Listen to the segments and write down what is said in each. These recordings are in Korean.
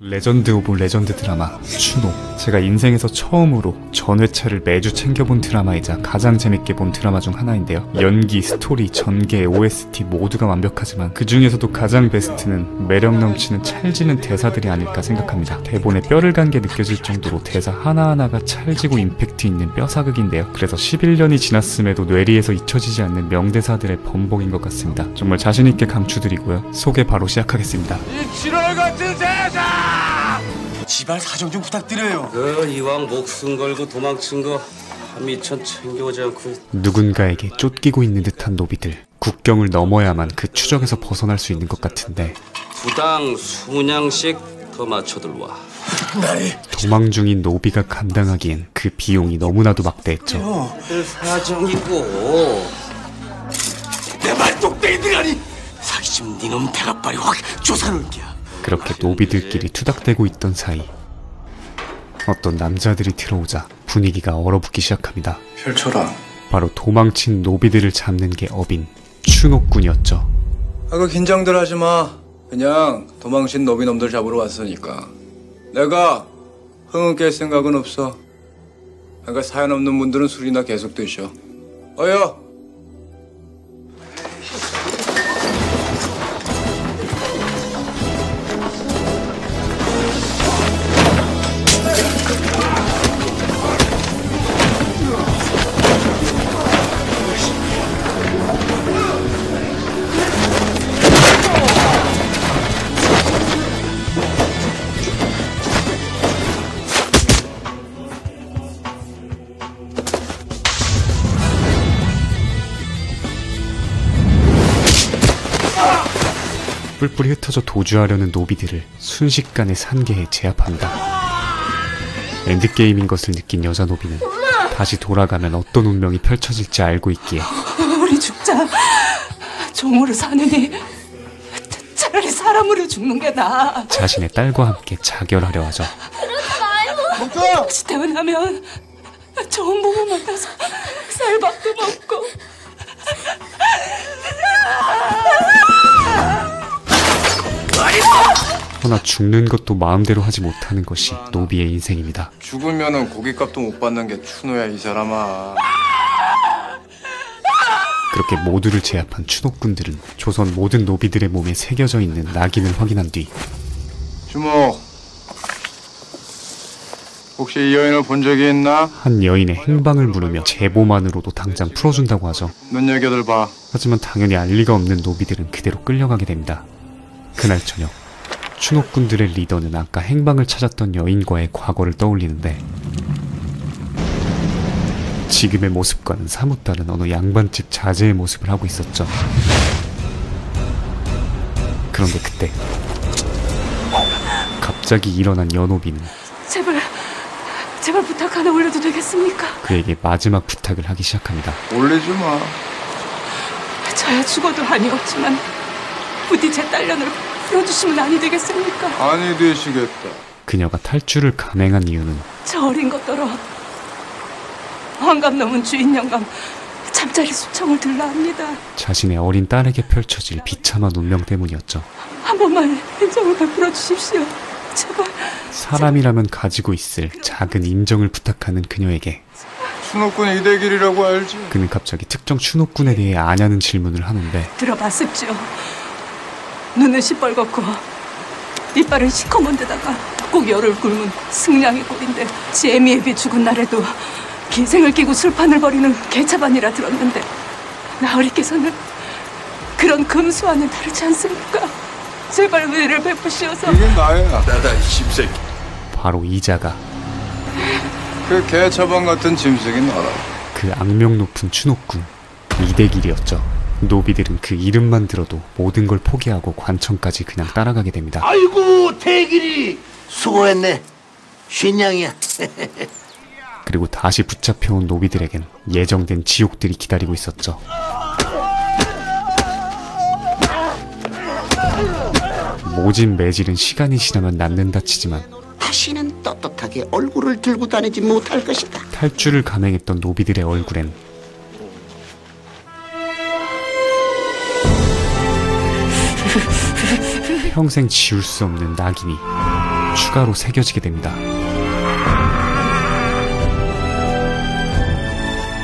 레전드 오브 레전드 드라마 추노. 제가 인생에서 처음으로 전회차를 매주 챙겨본 드라마이자 가장 재밌게 본 드라마 중 하나인데요. 연기, 스토리, 전개, OST 모두가 완벽하지만 그 중에서도 가장 베스트는 매력 넘치는 찰지는 대사들이 아닐까 생각합니다. 대본에 뼈를 간 게 느껴질 정도로 대사 하나하나가 찰지고 임팩트 있는 뼈사극인데요. 그래서 11년이 지났음에도 뇌리에서 잊혀지지 않는 명대사들의 번복인 것 같습니다. 정말 자신있게 강추드리고요. 소개 바로 시작하겠습니다. 이 7월 같은 세상! 지발 사정 좀 부탁드려요. 이왕 목숨 걸고 도망친 거 한미천 챙겨오지 않고. 누군가에게 쫓기고 있는 듯한 노비들. 국경을 넘어야만 그 추적에서 벗어날 수 있는 것 같은데 부당 20냥씩 더 맞춰들와. 도망 중인 노비가 감당하기엔 그 비용이 너무나도 막대했죠. 사정이고 내 말 똑땡이 들하니 사기치면 니놈 대가빨이 확 조사놓을게야. 그렇게 노비들끼리 투닥대고 있던 사이 어떤 남자들이 들어오자 분위기가 얼어붙기 시작합니다. 펼쳐라. 바로 도망친 노비들을 잡는 게 업인 추노꾼이었죠. 그 긴장들 하지 마. 그냥 도망친 노비놈들 잡으러 왔으니까. 내가 흥은 깰 생각은 없어. 그러니까 사연 없는 분들은 술이나 계속 드셔. 어여. 뿔뿔이 흩어져 도주하려는 노비들을 순식간에 산계에 제압합니다. 엔드게임인 것을 느낀 여자 노비는 다시 돌아가면 어떤 운명이 펼쳐질지 알고 있기에 우리 죽자. 종으로 사느니 차라리 사람으로 죽는 게 나아. 자신의 딸과 함께 자결하려 하죠. 혹시 태어나면 좋은 부모 만나서 쌀밥도 먹고. 허나 죽는 것도 마음대로 하지 못하는 것이 노비의 인생입니다. 죽으면은 고깃값도 못 받는 게 추노야 이 사람아. 그렇게 모두를 제압한 추노꾼들은 조선 모든 노비들의 몸에 새겨져 있는 낙인을 확인한 뒤 주목. 혹시 이 여인을 본 적이 있나? 한 여인의 행방을 물으며 제보만으로도 당장 풀어준다고 하죠. 눈여겨들 봐. 하지만 당연히 알 리가 없는 노비들은 그대로 끌려가게 됩니다. 그날 저녁 추노꾼들의 리더는 아까 행방을 찾았던 여인과의 과거를 떠올리는데 지금의 모습과는 사뭇 다른 어느 양반집 자제의 모습을 하고 있었죠. 그런데 그때 갑자기 일어난 여노비는 제발 부탁 하나 올려도 되겠습니까? 그에게 마지막 부탁을 하기 시작합니다. 올리지 마. 저야 죽어도 한이 없지만 부디 제 딸년을 풀어주시면 아니 되겠습니까? 아니 되시겠다. 그녀가 탈주를 감행한 이유는 저 어린 것더러 환갑 넘은 주인 영감 잠자리 수청을 들라 합니다. 자신의 어린 딸에게 펼쳐질 비참한 운명 때문이었죠. 한 번만 인정을 베풀어 주십시오. 제발. 사람이라면 가지고 있을 작은 인정을 부탁하는 그녀에게 추노꾼 이대길이라고 알지? 그는 갑자기 특정 추노꾼에 대해 아냐는 질문을 하는데 들어봤습죠. 눈은 시뻘겋고 이빨은 시커먼 데다가 꼭 열을 굶은 승냥이 꼴인데 제미애비 죽은 날에도 기생을 끼고 술판을 벌이는 개차반이라 들었는데 나으리께서는 그런 금수와는 다르지 않습니까? 제발 은혜를 베푸시어서. 이게 나야. 나다 이 심새끼. 바로 이자가 그 개차반 같은 짐승이 나라. 그 악명 높은 추노꾼 이대길이었죠. 노비들은 그 이름만 들어도 모든 걸 포기하고 관청까지 그냥 따라가게 됩니다. 아이고 대길이 수고했네. 쉰냥이야. 그리고 다시 붙잡혀온 노비들에겐 예정된 지옥들이 기다리고 있었죠. 모진 매질은 시간이 지나면 낫는다 치지만 다시는 떳떳하게 얼굴을 들고 다니지 못할 것이다. 탈주를 감행했던 노비들의 얼굴엔 평생 지울 수 없는 낙인이 추가로 새겨지게 됩니다.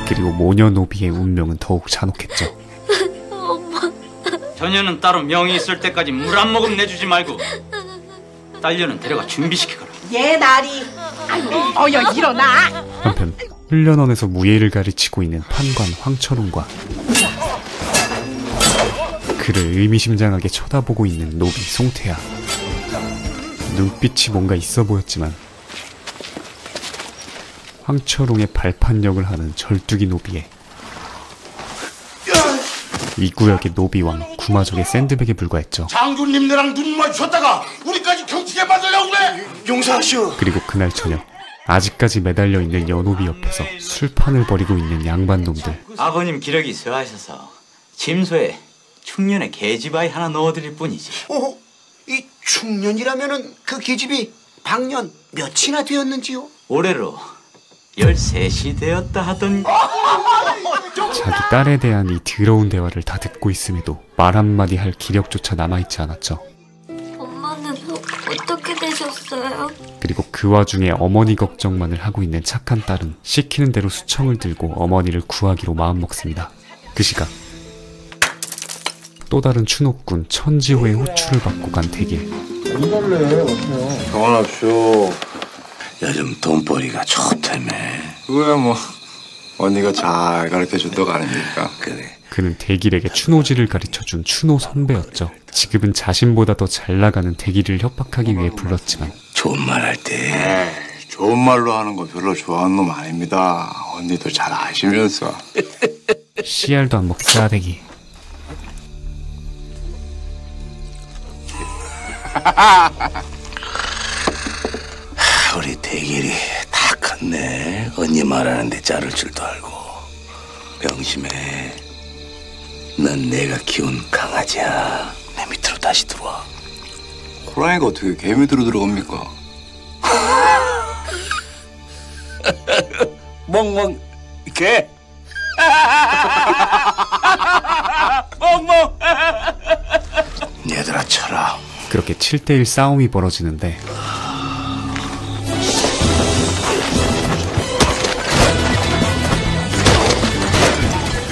그리고 모녀 노비의 운명은 더욱 잔혹했죠. 처녀는 따로 명이 있을 때까지 물 한 모금 내주지 말고 딸려는 데려가 준비시키거라. 얘 나리. 어여 일어나. 한편 훈련원에서 무예를 가르치고 있는 판관 황철웅과 그를 의미심장하게 쳐다보고 있는 노비 송태야. 눈빛이 뭔가 있어 보였지만 황철웅의 발판역을 하는 절뚝이 노비에 이 구역의 노비왕 구마적의 샌드백에 불과했죠. 장군님네랑 눈 마주쳤다가 우리까지 경치게 만들려고 그래. 용서하시오. 그리고 그날 저녁 아직까지 매달려 있는 여노비 옆에서 술판을 벌이고 있는 양반놈들. 아버님 기력이 서하셔서 침소에 충년에 계집아이 하나 넣어드릴 뿐이지. 이 충년이라면은 그 계집이 방년 몇이나 되었는지요? 올해로 13이 되었다 하던. 자기 딸에 대한 이 더러운 대화를 다 듣고 있음에도 말 한마디 할 기력조차 남아있지 않았죠. 엄마는 어떻게 되셨어요? 그리고 그 와중에 어머니 걱정만을 하고 있는 착한 딸은 시키는 대로 수청을 들고 어머니를 구하기로 마음먹습니다. 그 시각 또 다른 추노꾼 천지호의 호출을 받고 간 대길. 그만합시오. 요즘 돈벌이가 좋다며. 그거야 뭐 언니가 잘 가르쳐준다고 아닙니까? 그래. 그는 대길에게 추노지를 가르쳐준 추노 선배였죠. 지금은 자신보다 더 잘나가는 대길을 협박하기 위해 불렀지만 좋은 말 할 때 좋은 말로 하는 거 별로 좋아하는 놈 아닙니다. 언니도 잘 아시면서. 씨알도 안 먹 싸대기. 우리 대길이 다 컸네. 언니 말하는데 자를 줄도 알고. 명심해. 넌 내가 키운 강아지야. 내 밑으로 다시 들어와. 호랑이가 어떻게 개 밑으로 들어갑니까? 멍멍 개. 멍멍. 얘들아 쳐라. 그렇게 7대1 싸움이 벌어지는데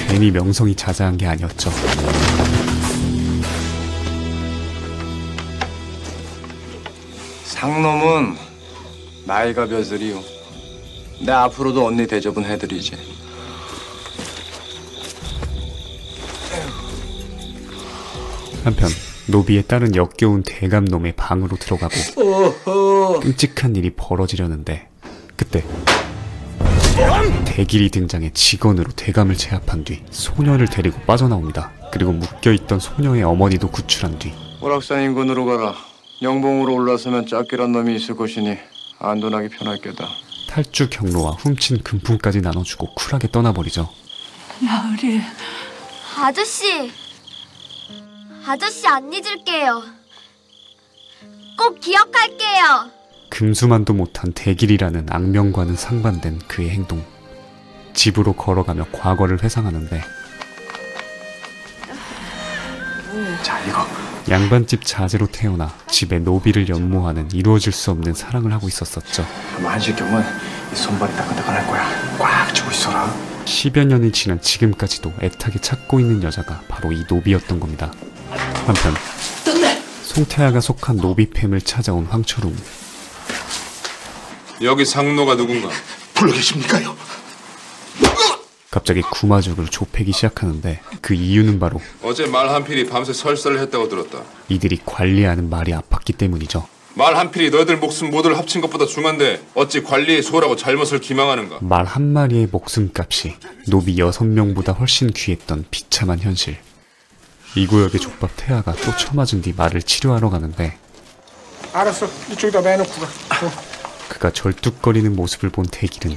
괜히 명성이 자자한 게 아니었죠. 상놈은 나이가 몇살이요? 내 앞으로도 언니 대접은 해드리지. 한편 노비의 딸은 역겨운 대감놈의 방으로 들어가고 끔찍한 일이 벌어지려는데 그때 대길이 등장해 직원으로 대감을 제압한 뒤 소녀를 데리고 빠져나옵니다. 그리고 묶여있던 소녀의 어머니도 구출한 뒤 오락산 인근으로 가라. 영봉으로 올라서면 짝길한 놈이 있을 것이니 안전하기 편할 게다. 탈주 경로와 훔친 금품까지 나눠주고 쿨하게 떠나버리죠. 나으리. 아저씨 안 잊을게요. 꼭 기억할게요. 금수만도 못한 대길이라는 악명과는 상반된 그의 행동. 집으로 걸어가며 과거를 회상하는데 자, 이거. 양반집 자제로 태어나 집에 노비를 연모하는 이루어질 수 없는 사랑을 하고 있었었죠. 아마 한시경은 이 손발이 따끈따끈할 거야. 꽉 쥐고 있어라. 10여 년이 지난 지금까지도 애타게 찾고 있는 여자가 바로 이 노비였던 겁니다. 한편 송태아가 속한 노비팸을 찾아온 황철웅. 여기 상노가 누군가? 불러 계십니까요? 갑자기 구마죽을 좁히기 시작하는데 그 이유는 바로 어제 말 한 필이 밤새 설사를 했다고 들었다. 이들이 관리하는 말이 아팠기 때문이죠. 말 한 필이 너희들 목숨 모두를 합친 것보다 중한데 어찌 관리의 소라고 잘못을 기망하는가? 말 한 마리의 목숨값이 노비 6명보다 훨씬 귀했던 비참한 현실. 이 구역의 족밥 태아가 또 쳐맞은 뒤 말을 치료하러 가는데 알았어. 이쪽에다 매놓고 가. 그가 절뚝거리는 모습을 본 대길은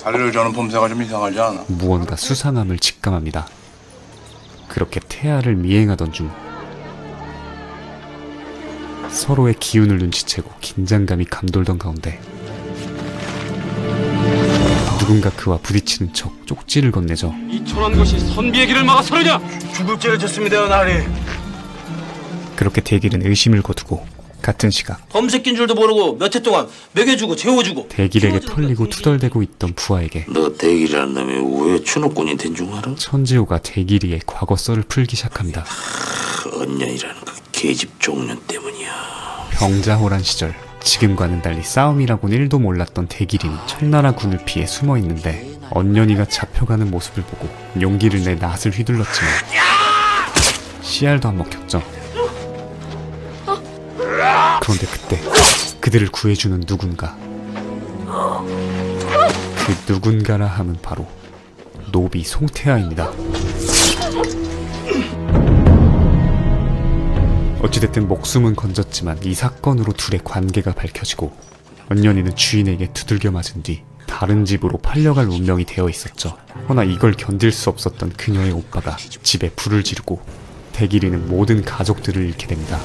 다리를 저는 폼새가 좀 이상하지 않아? 무언가 수상함을 직감합니다. 그렇게 태아를 미행하던 중 서로의 기운을 눈치채고 긴장감이 감돌던 가운데 누군가 그와 부딪히는 척 쪽지를 건네죠. 이 천한 것이 선비의 길을 막아서느냐? 죽을 죄를 졌습니다, 나리. 그렇게 대길은 의심을 거두고 같은 시각 범새끼인 줄도 모르고 몇 해 동안 먹여주고 재워주고 대길에게 털리고 투덜대고 있던 부하에게 너 대길이라는 놈이 왜 추노꾼이 된 줄 알아? 천지호가 대길이의 과거 썰을 풀기 시작합니다. 언년이라는 그 계집 종년 때문이야. 병자호란 시절 지금과는 달리 싸움이라고는 1도 몰랐던 대길이는 청나라 군을 피해 숨어있는데 언년이가 잡혀가는 모습을 보고 용기를 내 낫을 휘둘렀지만 씨알도 안 먹혔죠. 그런데 그때 그들을 구해주는 누군가, 그 누군가라 함은 바로 노비 송태하입니다. 어찌됐든 목숨은 건졌지만 이 사건으로 둘의 관계가 밝혀지고 언년이는 주인에게 두들겨 맞은 뒤 다른 집으로 팔려갈 운명이 되어 있었죠. 허나 이걸 견딜 수 없었던 그녀의 오빠가 집에 불을 지르고 대길이는 모든 가족들을 잃게 됩니다.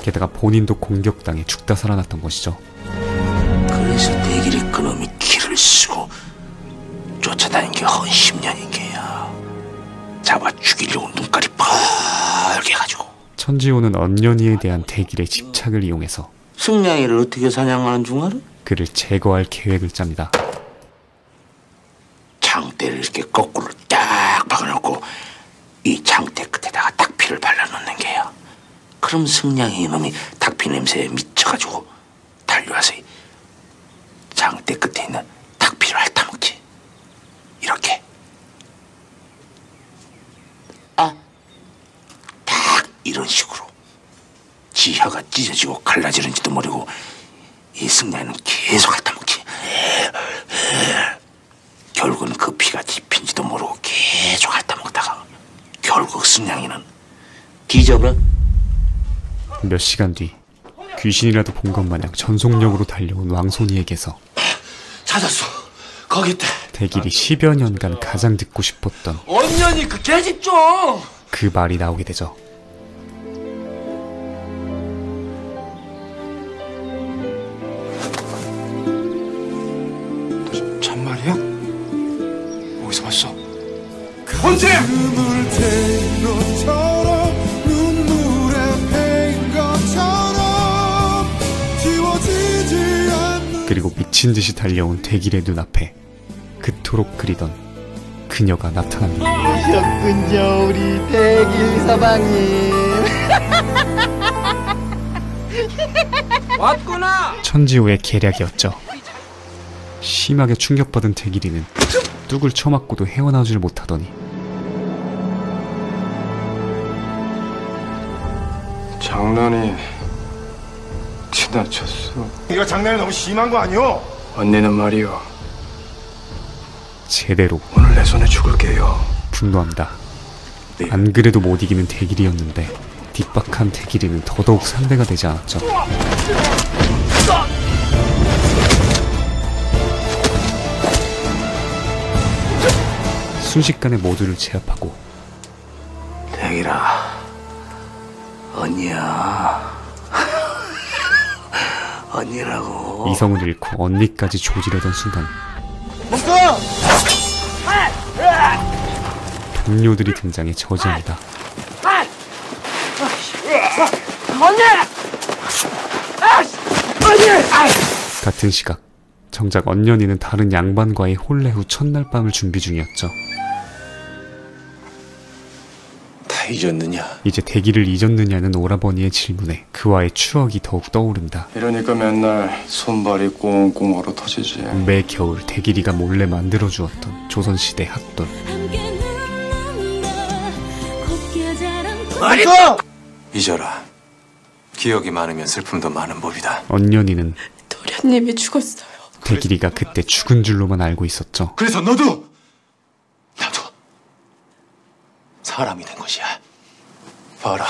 게다가 본인도 공격당해 죽다 살아났던 것이죠. 그래서 대길이 그놈이 길을 쓰고 쫓아다닌 게 헌 10년인 게야. 잡아 죽이려고 눈깔이 빨개 가지고. 천지호는 언년이에 대한 대길의 집착을 이용해서 승냥이를 어떻게 사냥하는 줄 알아? 그를 제거할 계획을 짭니다. 장대를 이렇게 거꾸로 딱 박아놓고 이 장대 끝에다가 닭피를 발라놓는 게야. 그럼 승냥이 이놈이 닭피 냄새에 미쳐가지고 달려와서 장대 끝에 있는 닭피를 핥아먹지. 이렇게. 딱 이런 식으로 지혀가 찢어지고 갈라지는지도 모르고 이 승냥이는 계속 핥아먹지. 결국은 그 피가 짚힌지도 모르고 계속 핥아먹다가 결국 승냥이는 뒤져봐. 몇 시간 뒤 귀신이라도 본 것 마냥 전속력으로 달려온 왕손이에게서 찾았어. 거기 있대. 대길이 10여 년간 가장 듣고 싶었던 언년이 그 계집 좀. 그 말이 나오게 되죠. 참말이야? 어디서 봤어? 헌재! 그리고 미친 듯이 달려온 대길의 눈앞에 그토록 그리던 그녀가 나타납니다. 오셨군요, 우리 대길 서방님. 왔구나. 천지호의 계략이었죠. 심하게 충격받은 대길이는 뚝을 쳐맞고도 헤어나오질 못하더니 장난이 지나쳤어. 이거 장난이 너무 심한 거 아니오? 언니는 말이요, 제대로 오늘 내 손에 죽을게요. 분노합니다. 안 그래도 못 이기는 대길이었는데 뒷박한 대길이는 더더욱 상대가 되지 않았죠. 순식간에 모두를 제압하고 대길아, 언니야. 언니라고. 이성을 잃고 언니까지 조지려던 순간 동료들이 등장해 저지합니다. 언니! 같은 시각 정작 언년이는 다른 양반과의 혼례 후 첫날 밤을 준비 중이었죠. 다 잊었느냐? 이제 대길을 잊었느냐는 오라버니의 질문에 그와의 추억이 더욱 떠오른다. 이러니까 맨날 손발이 꽁꽁 얼어 터지지. 매 겨울 대길이가 몰래 만들어주었던 조선시대 핫돌. 잊어라. 기억이 많으면 슬픔도 많은 법이다. 언년이는 도련님이 죽었어요. 대길이가 그때 죽은 줄로만 알고 있었죠. 그래서 나도 사람이 된 것이야. 봐라.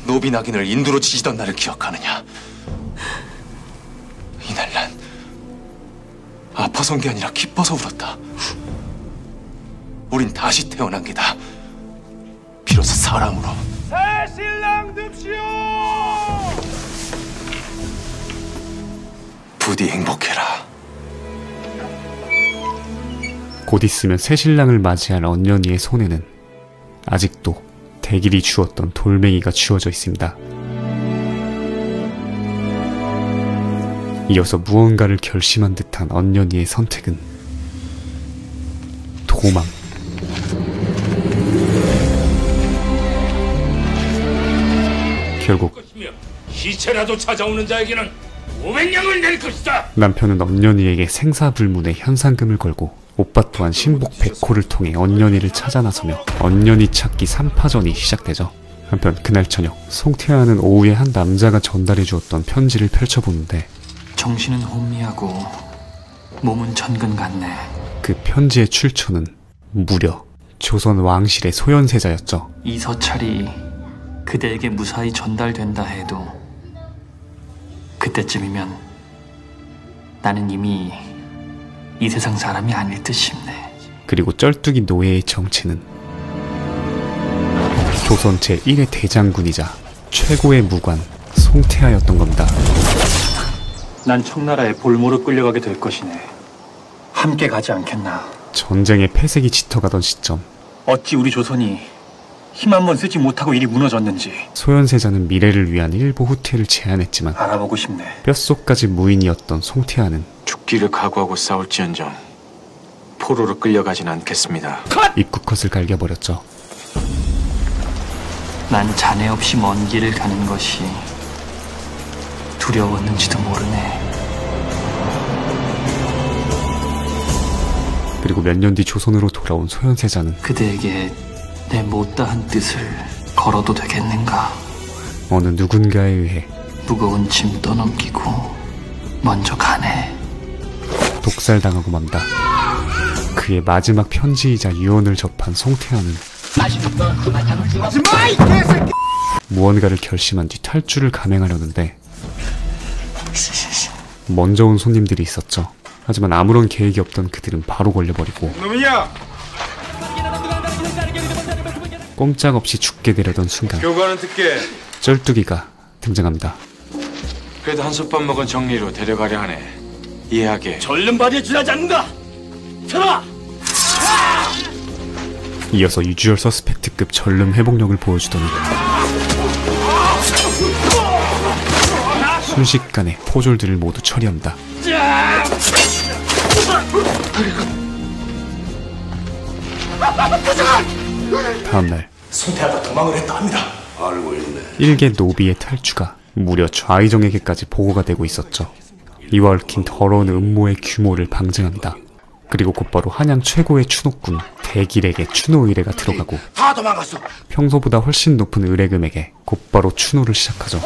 노비 낙인을 인두로 치시던 날을 기억하느냐? 이날 난 아파서 온 게 아니라 기뻐서 울었다. 우린 다시 태어난 게다. 비로소 사람으로. 새 신랑 듭시오. 부디 행복해라. 곧 있으면 새신랑을 맞이할 언년이의 손에는 아직도 대길이 주었던 돌멩이가 쥐어져 있습니다. 이어서 무언가를 결심한 듯한 언년이의 선택은 도망. 결국 시체라도 찾아오는 자에게는 500냥을 낼 것이다. 남편은 언년이에게 생사불문의 현상금을 걸고 오빠 또한 신복 백호를 통해 언년이를 찾아 나서며 언년이 찾기 3파전이 시작되죠. 한편 그날 저녁 송태환은 오후에 한 남자가 전달해 주었던 편지를 펼쳐보는데 정신은 혼미하고 몸은 천근 같네. 그 편지의 출처는 무려 조선 왕실의 소현세자였죠. 이 서찰이 그대에게 무사히 전달된다 해도 그때쯤이면 나는 이미 이 세상 사람이 아닐 듯 싶네. 그리고 쩔뚝이 노예의 정체는 조선 제1의 대장군이자 최고의 무관 송태하였던 겁니다. 난 청나라에 볼모로 끌려가게 될 것이네. 함께 가지 않겠나. 전쟁의 폐색이 짙어가던 시점 어찌 우리 조선이 힘 한 번 쓰지 못하고 일이 무너졌는지. 소현세자는 미래를 위한 일보 후퇴를 제안했지만 알아보고 싶네. 뼛속까지 무인이었던 송태하는 죽기를 각오하고 싸울지언정 포로로 끌려가진 않겠습니다. 입구컷을 갈겨버렸죠. 난 자네 없이 먼 길을 가는 것이 두려웠는지도 모르네. 그리고 몇 년 뒤 조선으로 돌아온 소현세자는 그대에게 내 못다한 뜻을 걸어도 되겠는가? 어느 누군가에 의해 무거운 짐 떠넘기고 먼저 가네. 독살당하고 만다. 그의 마지막 편지이자 유언을 접한 송태환은 무언가를 결심한 뒤 탈주를 감행하려는데 먼저 온 손님들이 있었죠. 하지만 아무런 계획이 없던 그들은 바로 걸려버리고 놈이야! 꼼짝없이 죽게 되려던 순간 교관은 듣게. 쩔뚝이가 등장합니다. 그래도 한솥밥 먹은 정리로 데려가려 하네. 이해하게. 전륜발이에 지나지 않는다. 쳐라! 이어서 유주얼 서스펙트급 전름 회복력을 보여주더니 순식간에 포졸들을 모두 처리합니다. 다음날 송태하가 도망을 했다 합니다. 알고 있네. 일개 노비의 탈주가 무려 좌의정에게까지 보고가 되고 있었죠. 이와 얽힌 더러운 음모의 규모를 방증합니다. 그리고 곧바로 한양 최고의 추노꾼 대길에게 추노 의뢰가 들어가고 다 도망갔어. 평소보다 훨씬 높은 의뢰금액에 곧바로 추노를 시작하죠.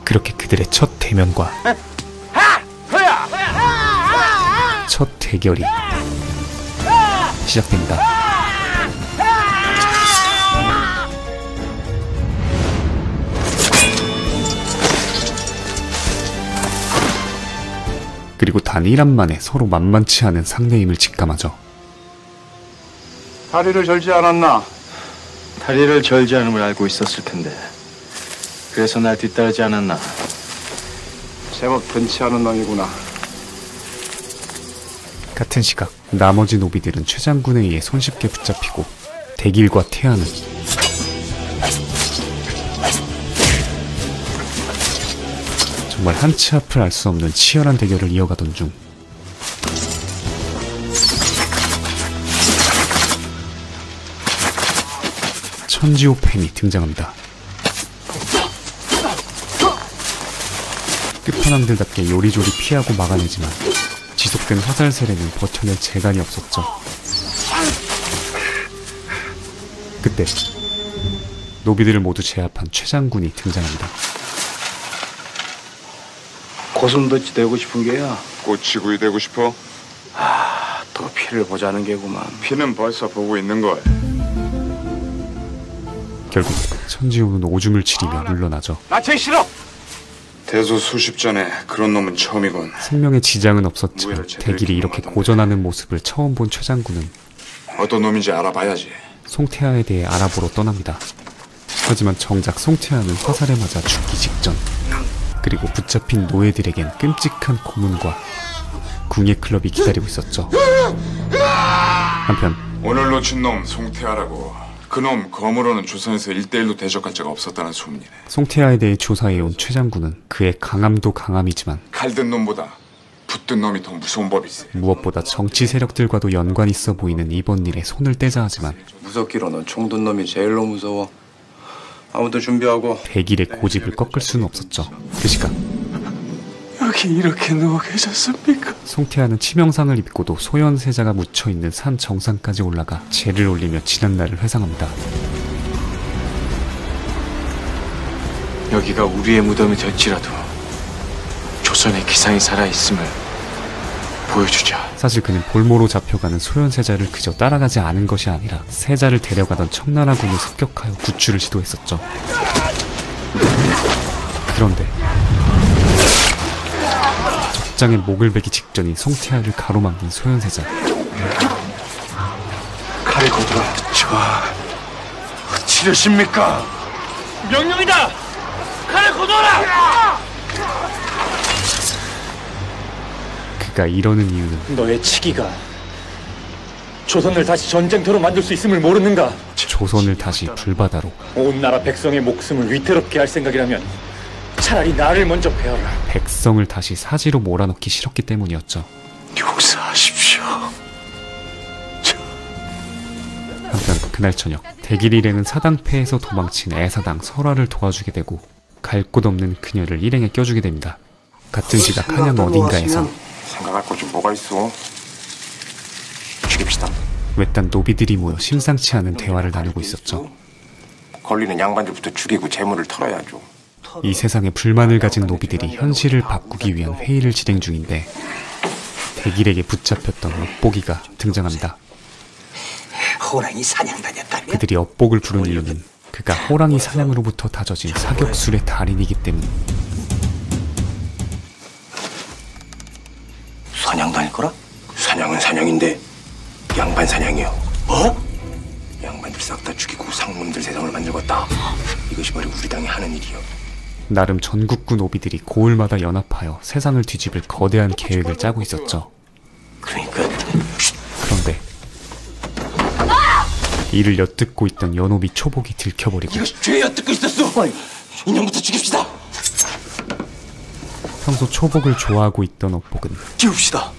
그렇게 그들의 첫 대면과 첫 대결이 시작됩니다. 그리고 단일한 만에 서로 만만치 않은 상대임을 직감하죠. 다리를 절지 않았나? 다리를 절지 않음을 알고 있었을 텐데. 그래서 날 뒤따르지 않았나? 제법 든치 않은 놈이구나. 같은 시각 나머지 노비들은 최장군에 의해 손쉽게 붙잡히고 대길과 태하는 정말 한치 앞을 알 수 없는 치열한 대결을 이어가던 중 천지오펜이 등장합니다. 끝판왕들답게 요리조리 피하고 막아내지만 지속된 화살 세례는 버텨낼 재간이 없었죠. 그때 노비들을 모두 제압한 최장군이 등장합니다. 고슴도치 되고 싶은 게야. 꼬치구이 되고 싶어? 또 피를 보자는 게구만. 피는 벌써 보고 있는 걸. 결국 천지호는 오줌을 지리며 물러나죠. 나 제일 싫어. 대소 수십 전에 그런 놈은 처음이군. 생명에 지장은 없었지만 대길이 이렇게 고전하는 모습을 처음 본 최장군은 어떤 놈인지 알아봐야지. 송태하에 대해 알아보러 떠납니다. 하지만 정작 송태하는 화살에 맞아 죽기 직전 그리고 붙잡힌 노예들에겐 끔찍한 고문과 궁예 클럽이 기다리고 있었죠. 한편 오늘 놓친 놈 송태하라고. 그놈 검으로는 조선에서 1대1로 대적한 적 없었다는 소문이네. 송태하에 대해 조사해온 최 장군은 그의 강함도 강함이지만 칼든 놈보다 붙든 놈이 더 무서운 법이지. 무엇보다 정치 세력들과도 연관 있어 보이는 이번 일에 손을 떼자 하지만 무섭기로는 총 든 놈이 제일로 무서워. 아무튼 준비하고. 대길의 고집을 꺾을 수는 없었죠. 그 시각 여기 이렇게 누워 계셨습니까? 송태하는 치명상을 입고도 소현세자가 묻혀있는 산 정상까지 올라가 제를 올리며 지난날을 회상합니다. 여기가 우리의 무덤이 될지라도 조선의 기상이 살아있음을 보여주자. 사실 그는 볼모로 잡혀가는 소현세자를 그저 따라가지 않은 것이 아니라 세자를 데려가던 청나라군을 습격하여 구출을 시도했었죠. 그런데 적장에 목을 베기 직전인 송태하를 가로막는 소현세자. 칼을 거두라. 저 치르십니까? 명령이다. 칼을 거둬라. 그가 이러는 이유는 너의 치기가 조선을 다시 전쟁터로 만들 수 있음을 모르는가? 조선을 다시 불바다로, 온 나라 백성의 목숨을 위태롭게 할 생각이라면 차라리 나를 먼저 베어라. 백성을 다시 사지로 몰아넣기 싫었기 때문이었죠. 용서하십시오. 한편 그날 저녁 대길 일행은 사당패에서 도망친 애사당 설화를 도와주게 되고 갈 곳 없는 그녀를 일행에 껴주게 됩니다. 같은 시각 한양 어딘가에서 생각할 것 좀 뭐가 있어. 죽입시다. 외딴 노비들이 모여 심상치 않은 대화를 나누고 있었죠. 걸리는 양반들부터 죽이고 재물을 털어야죠. 이 세상에 불만을 가진 노비들이 현실을 바꾸기 위한 회의를 진행 중인데 대길에게 붙잡혔던 업보기가 등장합니다. 호랑이 사냥 다녔다며? 그들이 업복을 부른 이유는 그가 호랑이 사냥으로부터 다져진 사격술의 달인이기 때문. 사냥 다닐 거라? 사냥은 사냥인데 양반 사냥이요. 뭐? 양반들 싹 다 죽이고 상놈들 세상을 만들었다. 이것이 바로 우리 당이 하는 일이요. 나름 전국구 노비들이 고을마다 연합하여 세상을 뒤집을 거대한 계획을 짜고 있었죠. 그런데 이를 엿듣고 있던 연호비 초복이 들켜버리고 이것이 죄에 엿듣고 있었어. 인형부터 죽입시다. 평소 초복을 좋아하고 있던 업복은 키웁시다.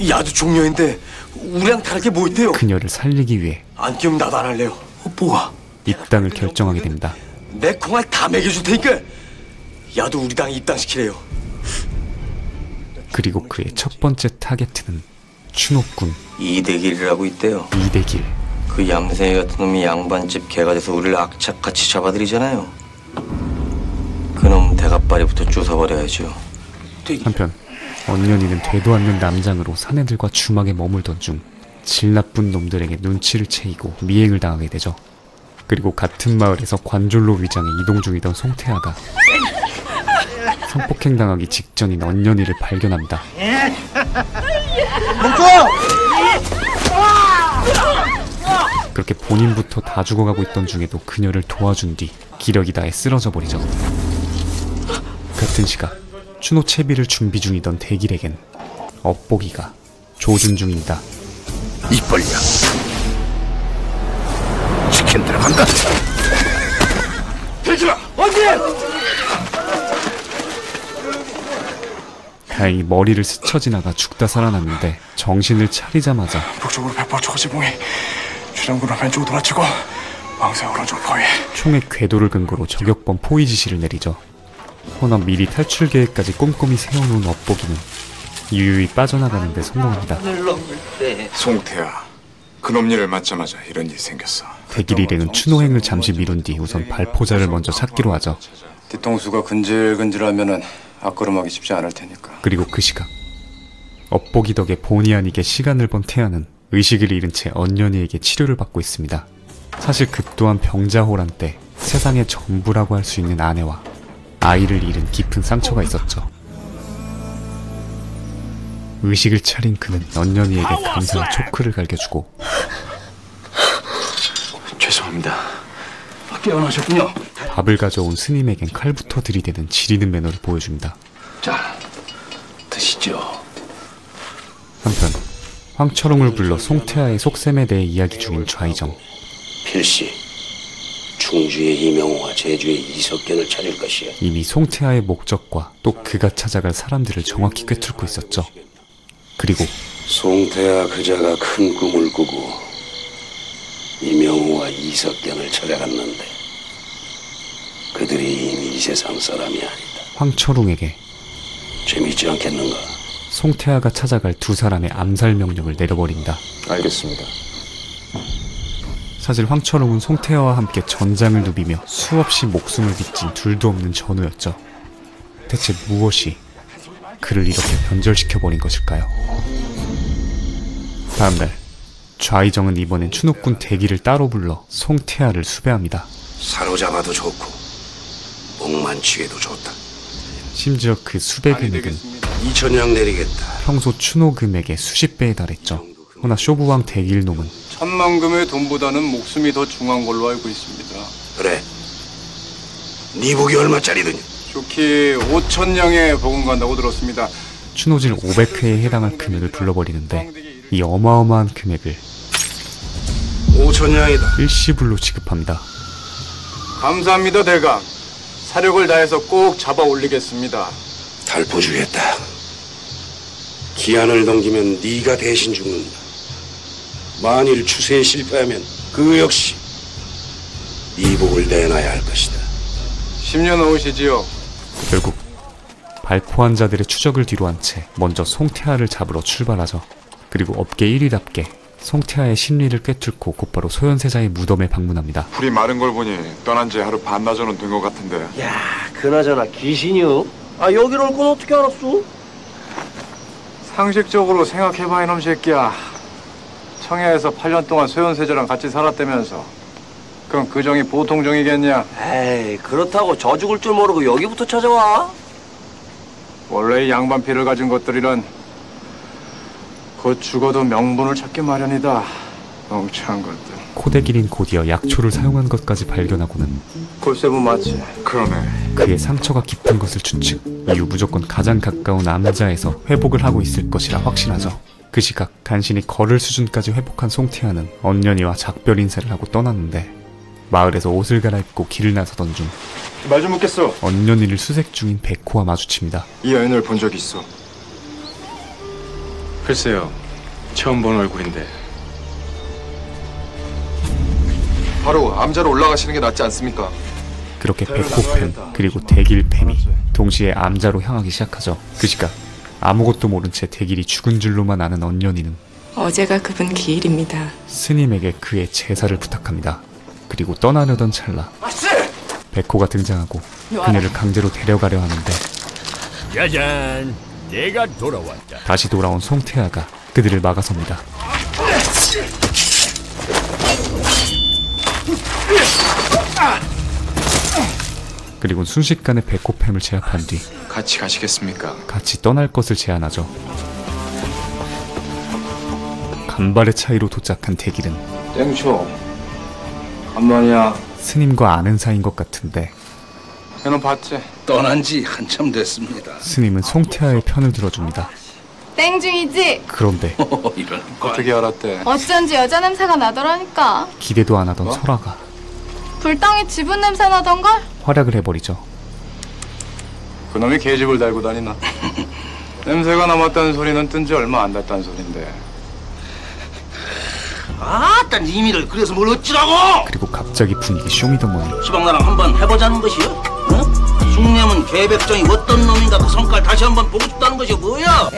야도 종려인데 우리랑 다르게 뭐 있대요? 그녀를 살리기 위해 안 키우면 나도 안 할래요. 업보가 입당을 결정하게 됩니다. 내 콩알 다 먹여줄 테니까 야도 우리 당에 입당시키래요. 그리고 그의 첫 번째 타겟은 추노군 이대길이라고 있대요. 이대길. 그 얌생이 같은 놈이 양반집 개가 돼서 우리를 악착같이 잡아들이잖아요. 그놈 대가빠리부터 쭈서버려야죠. 한편 언년이는 되도 않는 남장으로 사내들과 주막에 머물던 중 질 나쁜 놈들에게 눈치를 채이고 미행을 당하게 되죠. 그리고 같은 마을에서 관졸로 위장해 이동 중이던 송태하가 성폭행당하기 직전인 언년이를 발견합니다. 그렇게 본인부터 다 죽어가고 있던 중에도 그녀를 도와준 뒤 기력이 다해 쓰러져 버리죠. 같은 시각 추노 채비를 준비 중이던 대길에겐 업보기가 조준 중입니다. 입 벌려. 치킨 들어간다. 대지마! 언제? 다행히 머리를 스쳐 지나가 죽다 살아났는데 정신을 차리자마자 북쪽으로 백파초가 지붕이 주장군은 왼쪽으로 돌아치고 왕세 오른쪽 포위. 총의 궤도를 근거로 저격범 포위 지시를 내리죠. 허나 미리 탈출 계획까지 꼼꼼히 세워놓은 업보기는 유유히 빠져나가는데 성공합니다. 송태야, 그놈 일을 맞자마자 이런 일이 생겼어. 대길 일행은 추노행을 잠시 미룬 뒤 우선 발포자를 먼저 찾기로 하죠. 뒤통수가 근질근질하면은 앞걸음하기 쉽지 않을 테니까. 그리고 그 시각 업보기 덕에 본의 아니게 시간을 번 태아는 의식을 잃은 채 언년이에게 치료를 받고 있습니다. 사실 그 또한 병자호란 때 세상의 전부라고 할 수 있는 아내와 아이를 잃은 깊은 상처가 있었죠. 의식을 차린 그는 언년이에게 감사의 초크를 갈겨주고 죄송합니다. 깨어나셨군요. 밥을 가져온 스님에겐 칼부터 들이대는 지리는 매너를 보여줍니다. 자, 드시죠. 한편 황철웅을 불러 송태아의 속셈에 대해 이야기 중인 좌이정. 필시 충주의 이명호와 제주의 이석견을 찾을 것이야. 이미 송태아의 목적과 또 그가 찾아갈 사람들을 정확히 꿰뚫고 있었죠. 그리고 송태아 그자가 큰 꿈을 꾸고 이명호와 이석견을 찾아갔는데 그들이 이미 이 세상 사람이 아니다. 황철웅에게 재미있지 않겠는가? 송태아가 찾아갈 두 사람의 암살 명령을 내려버린다. 알겠습니다. 사실 황철웅은 송태아와 함께 전장을 누비며 수없이 목숨을 빚진 둘도 없는 전우였죠. 대체 무엇이 그를 이렇게 변절시켜버린 것일까요? 다음날 좌이정은 이번엔 추노꾼 대기를 따로 불러 송태아를 수배합니다. 사로잡아도 좋고 목만 치게도 좋다. 심지어 그 수배 금액은 2,000냥 내리겠다. 평소 추노 금액의 수십 배에 달했죠. 허나 쇼부왕 대길놈은 1,000만 금의 돈보다는 목숨이 더 중요한 걸로 알고 있습니다. 그래. 네 복이 얼마짜리더냐? 좋게 5,000냥에 버금간다고 들었습니다. 추노질 500회에 해당할 금액을 불러버리는데 이 어마어마한 금액을 5,000냥이다. 일시불로 지급합니다. 감사합니다, 대감. 사력을 다해서 꼭 잡아 올리겠습니다. 달포 주겠다. 기한을 넘기면 네가 대신 죽는다. 만일 추세에 실패하면 그 역시 네 복을 내놔야 할 것이다. 10년 넣으시지요. 결국 발포한 자들의 추적을 뒤로한 채 먼저 송태아를 잡으러 출발하죠. 그리고 업계 1위답게 송태아의 심리를 꿰뚫고 곧바로 소현세자의 무덤에 방문합니다. 풀이 마른 걸 보니 떠난 지 하루 반나절은 된 것 같은데. 야, 그나저나 귀신이요? 아, 여기로 올 건 어떻게 알았어? 상식적으로 생각해봐, 이놈 새끼야. 청야에서 8년 동안 소현세자랑 같이 살았다면서. 그럼 그 정이 보통 정이겠냐? 에이, 그렇다고 저 죽을 줄 모르고 여기부터 찾아와? 원래 이 양반 피를 가진 것들이란 곧 죽어도 명분을 찾기 마련이다. 멍청한 것들. 코데기린 곧이어 약초를 사용한 것까지 발견하고는 골세부 맞지? 그러네. 그의 상처가 깊은 것을 추측. 이후 무조건 가장 가까운 남자에서 회복을 하고 있을 것이라 확신하죠. 그 시각 간신히 걸을 수준까지 회복한 송태아는 언년이와 작별 인사를 하고 떠났는데 마을에서 옷을 갈아입고 길을 나서던 중 말 좀 묻겠어. 언년이를 수색 중인 백호와 마주칩니다. 이 여인을 본 적 있어? 글쎄요. 처음 본 얼굴인데. 바로 암자로 올라가시는 게 낫지 않습니까? 그렇게 백호팸 그리고 대길팸이 동시에 암자로 향하기 시작하죠. 그 시각 아무것도 모른 채 대길이 죽은 줄로만 아는 언년이는 어제가 그분 기일입니다. 스님에게 그의 제사를 부탁합니다. 그리고 떠나려던 찰나 백호가 등장하고 그녀를 강제로 데려가려 하는데 짜잔, 내가 돌아왔다. 다시 돌아온 송태아가 그들을 막아섭니다. 그리고 순식간에 백호팸을 제압한 뒤 같이 가시겠습니까? 같이 떠날 것을 제안하죠. 간발의 차이로 도착한 대길은 땡초 간만이야. 스님과 아는 사이인 것 같은데 걔는 봤지? 떠난 지 한참 됐습니다. 스님은 송태아의 편을 들어줍니다. 땡중이지? 그런데 이런 어떻게 알았대? 어쩐지 여자 냄새가 나더라니까. 기대도 안 하던 설아가 불덩이 지분 냄새 나던걸? 활약을 해버리죠. 그놈이 계집을 달고 다니나? 냄새가 남았다는 소리는 뜬 지 얼마 안 됐다는 소린데. 아따 니미를 그래서 뭘 어찌라고? 그리고 갑자기 분위기 쇼미더머니. 시방 나랑 한번 해보자는 것이요? 어? 숭례문 개백정이 어떤 놈인가 그 성깔 다시 한번 보고 싶다는 것이 뭐야?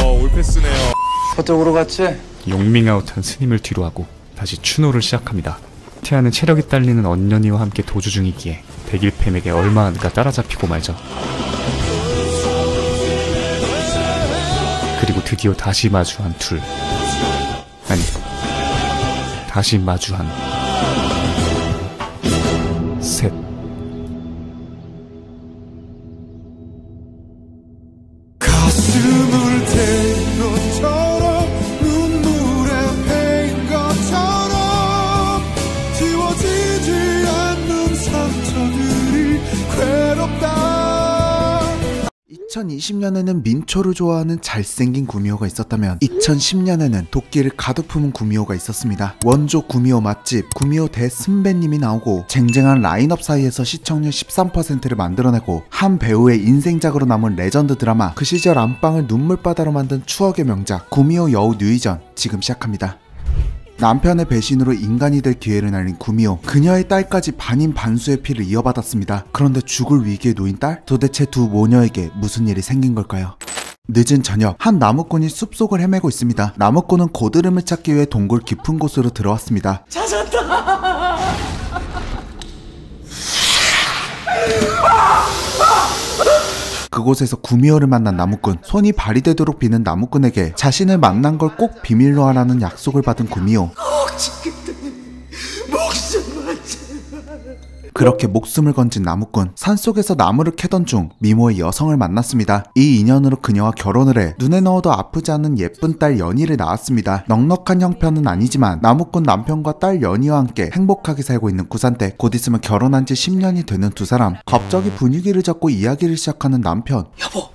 올패스네요. 서쪽으로 갔지? 용밍아웃한 스님을 뒤로하고 다시 추노를 시작합니다. 태아는 체력이 딸리는 언년이와 함께 도주 중이기에 백일팸에게 얼마 안가 따라잡히고 말죠. 그리고 드디어 다시 마주한 둘. 아니, 다시 마주한 셋. 가슴을 태인 것처럼 눈물에 패인 것처럼 지워지지 않는 2020년에는 민초를 좋아하는 잘생긴 구미호가 있었다면 2010년에는 도끼를 가득 품은 구미호가 있었습니다. 원조 구미호 맛집 구미호 대순배님이 나오고 쟁쟁한 라인업 사이에서 시청률 13%를 만들어내고 한 배우의 인생작으로 남은 레전드 드라마 그 시절 안방을 눈물바다로 만든 추억의 명작 구미호 여우 뉴이전 지금 시작합니다. 남편의 배신으로 인간이 될 기회를 날린 구미호, 그녀의 딸까지 반인 반수의 피를 이어받았습니다. 그런데 죽을 위기에 놓인 딸? 도대체 두 모녀에게 무슨 일이 생긴 걸까요? 늦은 저녁, 한 나무꾼이 숲속을 헤매고 있습니다. 나무꾼은 고드름을 찾기 위해 동굴 깊은 곳으로 들어왔습니다. 찾았다. 그곳에서 구미호를 만난 나무꾼, 손이 발이 되도록 비는 나무꾼에게 자신을 만난 걸 꼭 비밀로 하라는 약속을 받은 구미호. 그렇게 목숨을 건진 나무꾼, 산속에서 나무를 캐던 중 미모의 여성을 만났습니다. 이 인연으로 그녀와 결혼을 해 눈에 넣어도 아프지 않은 예쁜 딸 연희를 낳았습니다. 넉넉한 형편은 아니지만 나무꾼 남편과 딸 연희와 함께 행복하게 살고 있는 구산댁. 곧 있으면 결혼한 지 10년이 되는 두 사람. 갑자기 분위기를 잡고 이야기를 시작하는 남편. 여보,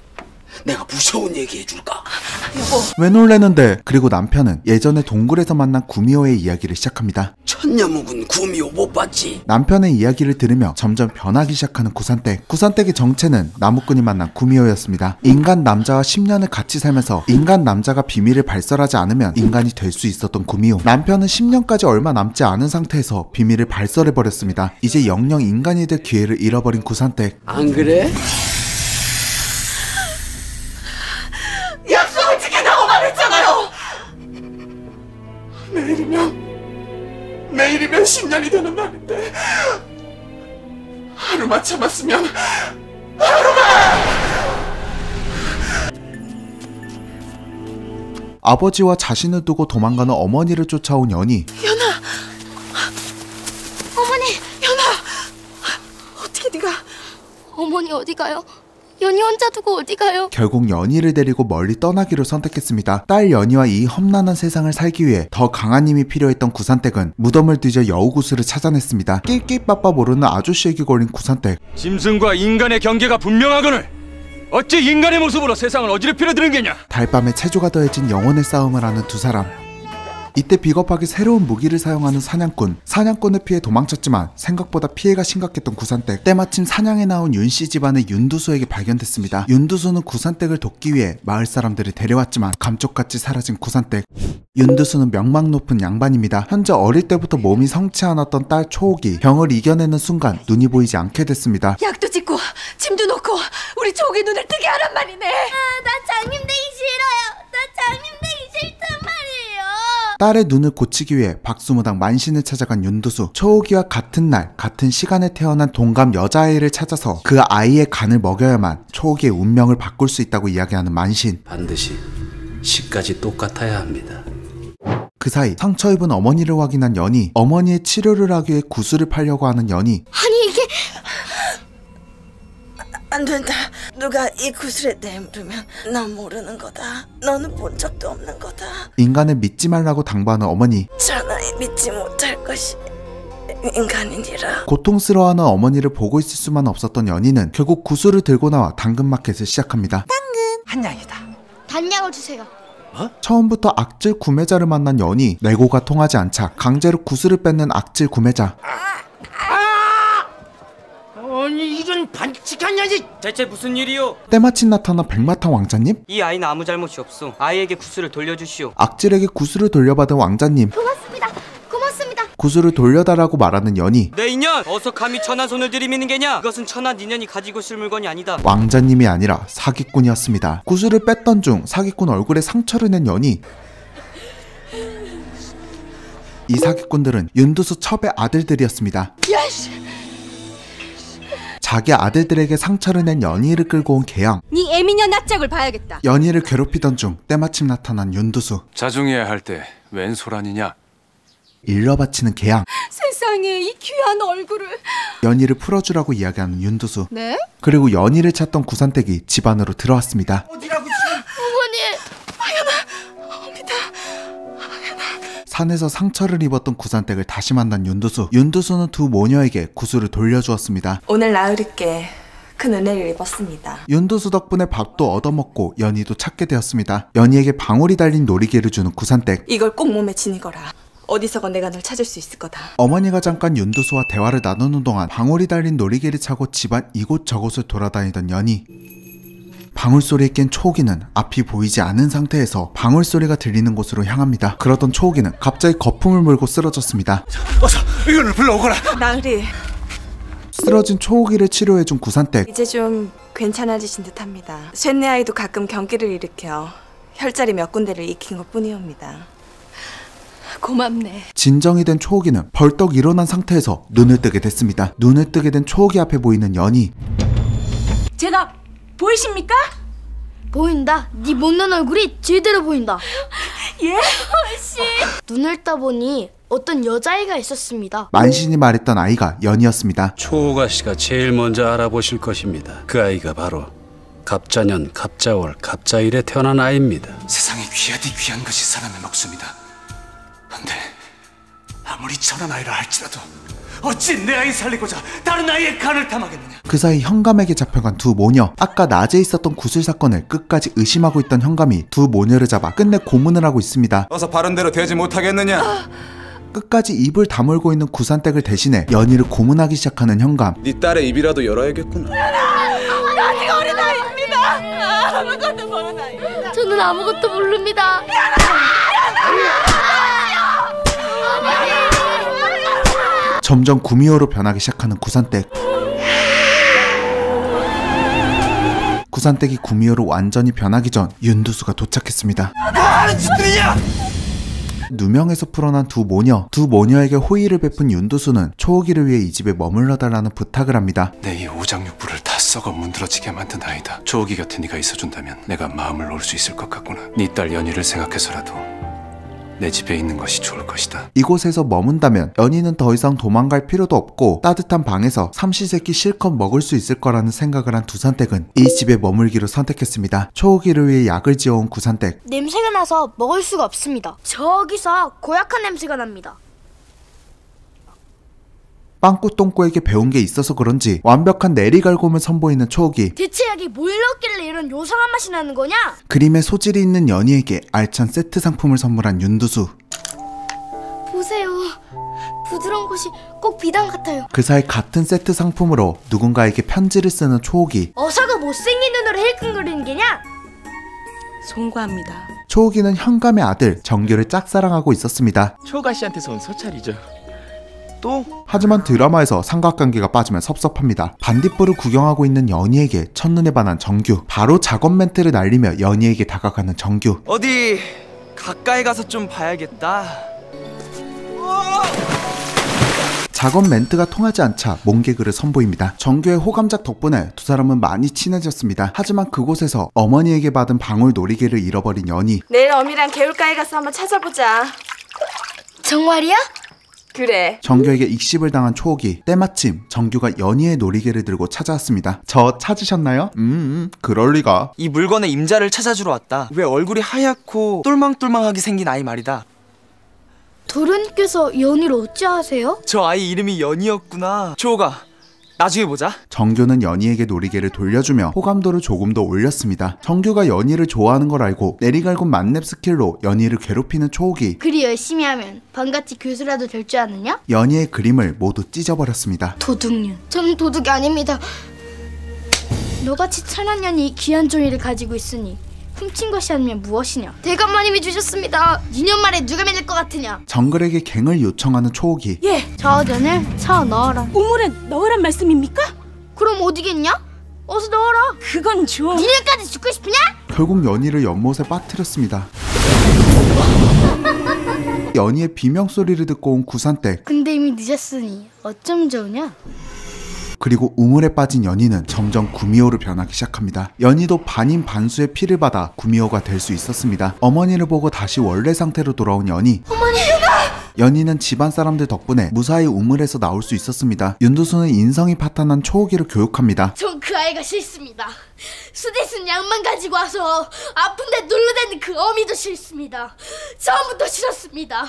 내가 무서운 얘기 해줄까? 여보. 왜 놀래는데? 그리고 남편은 예전에 동굴에서 만난 구미호의 이야기를 시작합니다. 천녀묵은 구미호 못 봤지? 남편의 이야기를 들으며 점점 변하기 시작하는 구산댁. 구산댁의 정체는 나무꾼이 만난 구미호였습니다. 인간 남자와 10년을 같이 살면서 인간 남자가 비밀을 발설하지 않으면 인간이 될 수 있었던 구미호. 남편은 10년까지 얼마 남지 않은 상태에서 비밀을 발설해버렸습니다. 이제 영영 인간이 될 기회를 잃어버린 구산댁. 안 그래? 약속을 지킨다고 말했잖아요. 내일이면 10년이 되는 날인데 하루만 참았으면 하루만. 아버지와 자신을 두고 도망가는 어머니를 쫓아온 연희. 연아, 어머니, 연아, 어떻게 네가? 어머니 어디 가요? 연희 혼자 두고 어디 가요? 결국 연희를 데리고 멀리 떠나기로 선택했습니다. 딸 연희와 이 험난한 세상을 살기 위해 더 강한 힘이 필요했던 구산댁은 무덤을 뒤져 여우구슬을 찾아냈습니다. 낄낄빠빠 모르는 아저씨에게 걸린 구산댁. 짐승과 인간의 경계가 분명하거늘 어찌 인간의 모습으로 세상을 어지럽히려 드는 게냐? 달밤에 체조가 더해진 영혼의 싸움을 하는 두 사람. 이때 비겁하게 새로운 무기를 사용하는 사냥꾼. 사냥꾼을 피해 도망쳤지만 생각보다 피해가 심각했던 구산댁. 때마침 사냥에 나온 윤씨 집안의 윤두수에게 발견됐습니다. 윤두수는 구산댁을 돕기 위해 마을 사람들을 데려왔지만 감쪽같이 사라진 구산댁. 윤두수는 명망 높은 양반입니다. 현재 어릴 때부터 몸이 성치 않았던 딸 초옥이 병을 이겨내는 순간 눈이 보이지 않게 됐습니다. 약도 짓고 짐도 놓고 우리 초옥이 눈을 뜨게 하란 말이네. 나 장님 되기 싫어요. 나 장님 되기 싫단 말이에요. 딸의 눈을 고치기 위해 박수무당 만신을 찾아간 윤두수. 초옥이와 같은 날 같은 시간에 태어난 동갑 여자아이를 찾아서 그 아이의 간을 먹여야만 초옥이의 운명을 바꿀 수 있다고 이야기하는 만신. 반드시 시까지 똑같아야 합니다. 그 사이 상처 입은 어머니를 확인한 연희. 어머니의 치료를 하기 위해 구슬을 팔려고 하는 연희. 아니 이게 안 된다. 누가 이 구슬에 내물으면 난 모르는 거다. 너는 본 적도 없는 거다. 인간을 믿지 말라고 당부하는 어머니. 전하에 믿지 못할 것이 인간이니라. 고통스러워하는 어머니를 보고 있을 수만 없었던 연희는 결국 구슬을 들고 나와 당근마켓을 시작합니다. 당근 한 양이다. 단양을 주세요. 처음부터 악질 구매자를 만난 연희. 내고가 통하지 않자 강제로 구슬을 뺏는 악질 구매자. 아니 이런 반칙한 년이 대체 무슨 일이요? 때마침 나타난 백마탄 왕자님? 이 아이는 아무 잘못이 없소. 아이에게 구슬을 돌려주시오. 악질에게 구슬을 돌려받은 왕자님. 고맙습니다. 고맙습니다. 구슬을 돌려달라고 말하는 연희. 내 인연! 어서 감히 천한 손을 들이미는 게냐? 그것은 천한 인연이 가지고 있을 물건이 아니다. 왕자님이 아니라 사기꾼이었습니다. 구슬을 뺐던 중 사기꾼 얼굴에 상처를 낸 연희. 이 사기꾼들은 윤두수 첩의 아들들이었습니다. 야씨! 자기 아들들에게 상처를 낸 연희를 끌고 온 계양. 네 애미녀 낯짝을 봐야겠다. 연희를 괴롭히던 중 때마침 나타난 윤두수. 자중해야 할 때 웬 소란이냐? 일러 바치는 계양. 세상에 이 귀한 얼굴을. 연희를 풀어주라고 이야기하는 윤두수. 네? 그리고 연희를 찾던 구산댁이 집 안으로 들어왔습니다. 어디라고 지금? 어머니. 아연아. 옵니다. 산에서 상처를 입었던 구산댁을 다시 만난 윤두수. 윤두수는 두 모녀에게 구슬을 돌려주었습니다. 오늘 나으리께 큰 은혜를 입었습니다. 윤두수 덕분에 밥도 얻어먹고 연희도 찾게 되었습니다. 연희에게 방울이 달린 놀이개를 주는 구산댁. 이걸 꼭 몸에 지니거라. 어디서건 내가 널 찾을 수 있을 거다. 어머니가 잠깐 윤두수와 대화를 나누는 동안 방울이 달린 놀이개를 차고 집안 이곳저곳을 돌아다니던 연희. 방울소리에 깬 초옥이는 앞이 보이지 않은 상태에서 방울소리가 들리는 곳으로 향합니다. 그러던 초옥이는 갑자기 거품을 물고 쓰러졌습니다. 어서 이거를 불러오거라. 나으리, 쓰러진 초옥이를 치료해준 구산댁. 이제 좀 괜찮아지신 듯합니다. 쇠뇌 아이도 가끔 경기를 일으켜 혈자리 몇 군데를 익힌 것뿐이옵니다. 고맙네. 진정이 된 초옥이는 벌떡 일어난 상태에서 눈을 뜨게 됐습니다. 눈을 뜨게 된 초옥이 앞에 보이는 연희. 제가 보이십니까? 보인다. 네 못난 얼굴이 제대로 보인다. 예? 씨. 눈을 떠보니 어떤 여자아이가 있었습니다. 만신이 말했던 아이가 연희였습니다. 초호가 씨가 제일 먼저 알아보실 것입니다. 그 아이가 바로 갑자년, 갑자월, 갑자일에 태어난 아이입니다. 세상에 귀하디 귀한 것이 사람의 목숨이다. 근데 아무리 천한 아이라 할지라도 어찌 내 아이 살리고자 다른 아이의 간을 탐하겠느냐. 그 사이 현감에게 잡혀간 두 모녀. 아까 낮에 있었던 구술 사건을 끝까지 의심하고 있던 현감이 두 모녀를 잡아 끝내 고문을 하고 있습니다. 어서 바른 대로 되지 못하겠느냐. 끝까지 입을 다물고 있는 구산댁을 대신해 연희를 고문하기 시작하는 현감. 네 딸의 입이라도 열어야겠구나. 아직 어린 아이입니다. 아무것도 모르는 아이입니다. 저는 아무것도 모릅니다. 점점 구미호로 변하기 시작하는 구산댁. 구산댁이 구미호로 완전히 변하기 전 윤두수가 도착했습니다. 뭐하는 짓들이냐! 누명에서 풀어난 두 모녀에게 호의를 베푼 윤두수는 초옥이를 위해 이 집에 머물러 달라는 부탁을 합니다. 내 이 오장육부를 다 썩어 문드러지게 만든 아이다. 초옥이 곁에 네가 있어준다면 내가 마음을 놓을 수 있을 것 같구나. 네 딸 연희를 생각해서라도 내 집에 있는 것이 좋을 것이다. 이곳에서 머문다면 연희는 더 이상 도망갈 필요도 없고 따뜻한 방에서 삼시세끼 실컷 먹을 수 있을 거라는 생각을 한 두산댁은 이 집에 머물기로 선택했습니다. 초옥이를 위해 약을 지어온 구산댁. 냄새가 나서 먹을 수가 없습니다. 저기서 고약한 냄새가 납니다. 빵꾸똥꾸에게 배운 게 있어서 그런지 완벽한 내리갈굼을 선보이는 초옥이. 대체 약이 뭘 넣었길래 이런 요상한 맛이 나는 거냐? 그림에 소질이 있는 연희에게 알찬 세트 상품을 선물한 윤두수. 보세요. 부드러운 곳이 꼭 비단 같아요. 그 사이 같은 세트 상품으로 누군가에게 편지를 쓰는 초옥이. 어서 그 못생긴 눈으로 힐끔거리는 게냐? 송구합니다. 초옥이는 현감의 아들 정규를 짝사랑하고 있었습니다. 초가 씨한테서 온 서찰이죠. 또? 하지만 드라마에서 삼각관계가 빠지면 섭섭합니다. 반딧불을 구경하고 있는 연희에게 첫눈에 반한 정규. 바로 작업 멘트를 날리며 연희에게 다가가는 정규. 어디 가까이 가서 좀 봐야겠다. 작업 멘트가 통하지 않자 몸개그를 선보입니다. 정규의 호감작 덕분에 두 사람은 많이 친해졌습니다. 하지만 그곳에서 어머니에게 받은 방울 놀이개를 잃어버린 연희. 내일 어미랑 개울가에 가서 한번 찾아보자. 정말이야? 그래. 정규에게 익십을 당한 초옥이. 때마침 정규가 연희의 놀이개를 들고 찾아왔습니다. 저 찾으셨나요? 그럴 리가. 이 물건의 임자를 찾아주러 왔다. 왜 얼굴이 하얗고 똘망똘망하게 생긴 아이 말이다. 도련님께서 연희를 어찌하세요? 저 아이 이름이 연희였구나. 초호가 나중에 보자. 정규는 연희에게 놀이개를 돌려주며 호감도를 조금 더 올렸습니다. 정규가 연희를 좋아하는 걸 알고 내리갈굼 만렙 스킬로 연희를 괴롭히는 초옥이. 그리 열심히 하면 반같이 교수라도 될 줄 아느냐? 연희의 그림을 모두 찢어버렸습니다. 도둑년. 저는 도둑이 아닙니다. 너같이 찬한 년이 귀한 종이를 가지고 있으니 훔친 것이 아니면 무엇이냐? 대감마님이 주셨습니다. 2년 만에 누가 믿을 것 같으냐? 정글에게 갱을 요청하는 초옥이. 예. 저 전을 쳐 넣어라. 우물에 넣으란 말씀입니까? 그럼 어디겠냐? 어서 넣어라. 그건 좀... 니네까지 죽고 싶으냐? 결국 연희를 연못에 빠뜨렸습니다. 연희의 비명소리를 듣고 온 구산댁. 근데 이미 늦었으니 어쩜 좋으냐? 그리고 우물에 빠진 연희는 점점 구미호로 변하기 시작합니다. 연희도 반인 반수의 피를 받아 구미호가 될 수 있었습니다. 어머니를 보고 다시 원래 상태로 돌아온 연희. 어머니! 연희는 집안 사람들 덕분에 무사히 우물에서 나올 수 있었습니다. 윤두수는 인성이 파탄난 초옥이를 교육합니다. 전 그 아이가 싫습니다. 수대 쓴 약만 가지고 와서 아픈데 눌러대는 그 어미도 싫습니다. 처음부터 싫었습니다.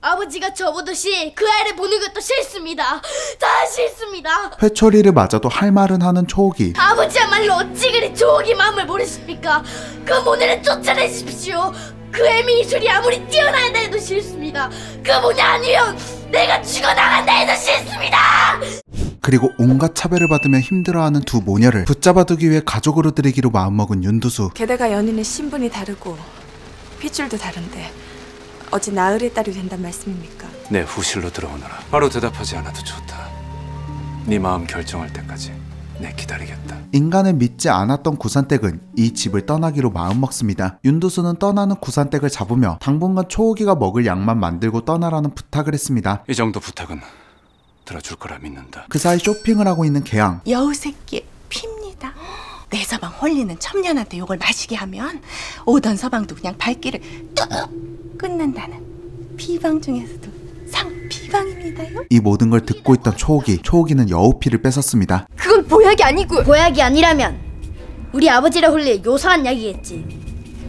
아버지가 저보듯이 그 아이를 보는 것도 싫습니다. 다 싫습니다. 회초리를 맞아도 할 말은 하는 초옥이. 아버지야말로 어찌 그리 초옥이 마음을 모르십니까? 그 모녀를 쫓아내십시오. 그 애미 이술이 아무리 뛰어나다 해도 싫습니다. 그 모녀 아니면 내가 죽어나간다 해도 싫습니다. 그리고 온갖 차별을 받으며 힘들어하는 두 모녀를 붙잡아두기 위해 가족으로 들이기로 마음먹은 윤두수. 게다가 연인의 신분이 다르고 핏줄도 다른데 어찌 나으리의 딸이 된단 말씀입니까? 내 후실로 들어오너라. 바로 대답하지 않아도 좋다. 네 마음 결정할 때까지 내 기다리겠다. 인간을 믿지 않았던 구산댁은 이 집을 떠나기로 마음먹습니다. 윤두수는 떠나는 구산댁을 잡으며 당분간 초옥이가 먹을 양만 만들고 떠나라는 부탁을 했습니다. 이 정도 부탁은 들어줄 거라 믿는다. 그 사이 쇼핑을 하고 있는 개양. 여우 새끼 핍니다. 내 서방 홀리는 첨년한테 욕을 마시게 하면 오던 서방도 그냥 발길을 뚝 끝난다는 비방 중에서도 상비방입니다요. 이 모든 걸 듣고 있던 초옥이는 여우피를 뺏었습니다. 그건 보약이 아니고. 보약이 아니라면 우리 아버지를 홀릴 요상한 약이겠지.